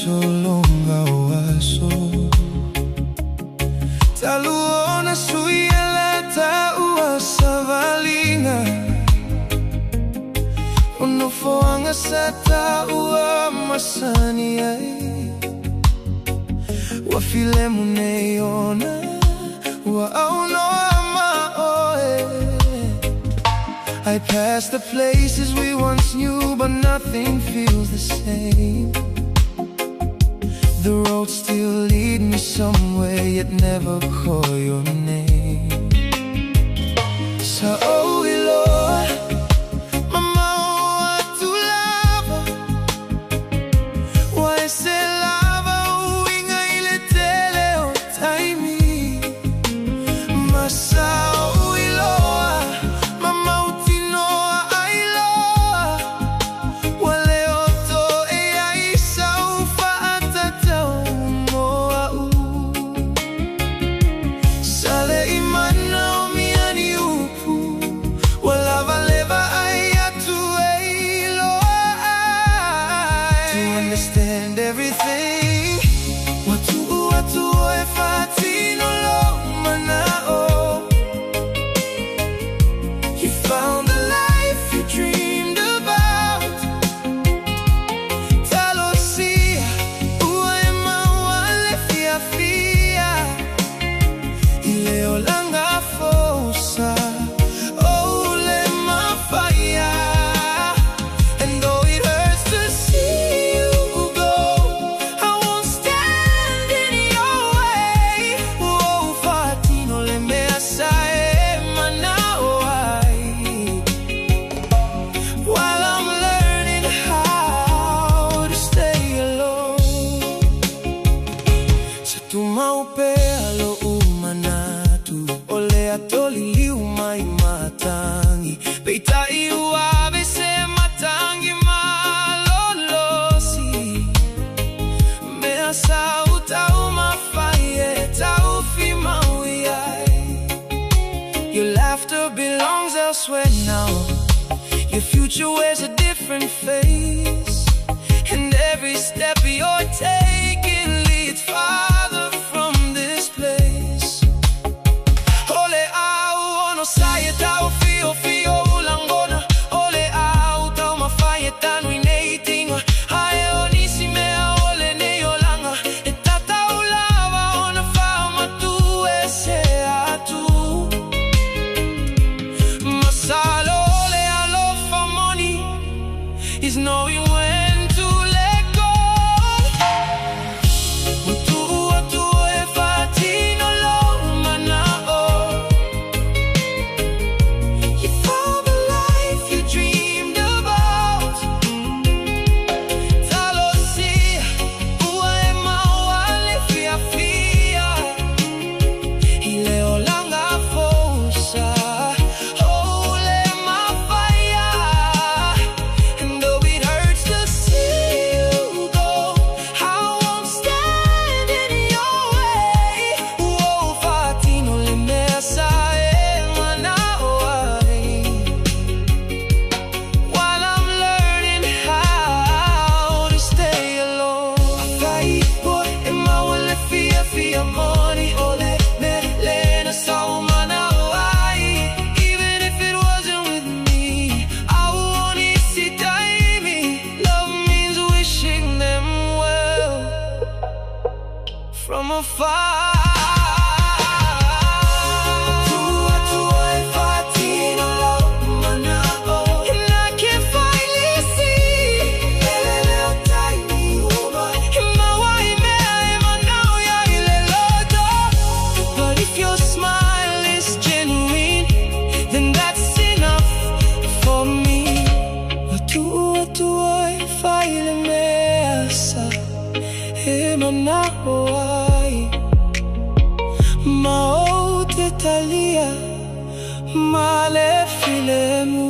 Solonga waso taluona suieleta uasavalinga unofoanga sata ua masani ai wafile muneona ua aunoa maoe. I pass the places we once knew, but nothing feels the same. The roads still lead me somewhere, yet never call your name. Sa Iloa, mama watu lava, waese lava uinga ile tele o taimi. Masa Iloa, mama utinoa ailoa, wale oto e aisa ufa atata umoa u. Sale imana omiani upu, walava leva ayatu Iloa. To understand everything, watu e fatino lo manao. You found the life you dreamed about. Talosia, uema wale fia fia. Ileo langa fosa, ole mafaya. And though it hurts to see you go, I won't stand in your way. Oh, fatino le mea sae manawai. While I'm learning how to stay alone, sa tumaupea lo umanatu, ole atoli liu mai matangi, peita iua bese matangi malolosi. Mea sauta umafaye taufi mauiai. Your laughter belongs elsewhere now. Your future wears a different face, and every step you're taking leads farther from this place. Ole au ono sayeta o fio ulangona. Ole au tau mafaye tanui neitinga. Hae onisi mea ole neolanga. E tata ulava ona fama tu ese atu. Masalo ole alofa money is knowing when to let go. Watu e fatino lo manao. You found the life you dreamed about. Talosia, uema wale fia fia. Ileo langa fosa, ole mafaya. And though it hurts to see you go, I won't stand in your way. Oh, fatino le mesa e manawai. While I'm learning how to stay alone, afai boy e mawale fia money. Ole me lena sa manawai. Even if it wasn't with me, I won't sit me. Love means wishing them well from afar. And I can finally see but if your smile is genuine, then that's enough for me. Watu e faile mesa e manawai. Mao te talia male filemu.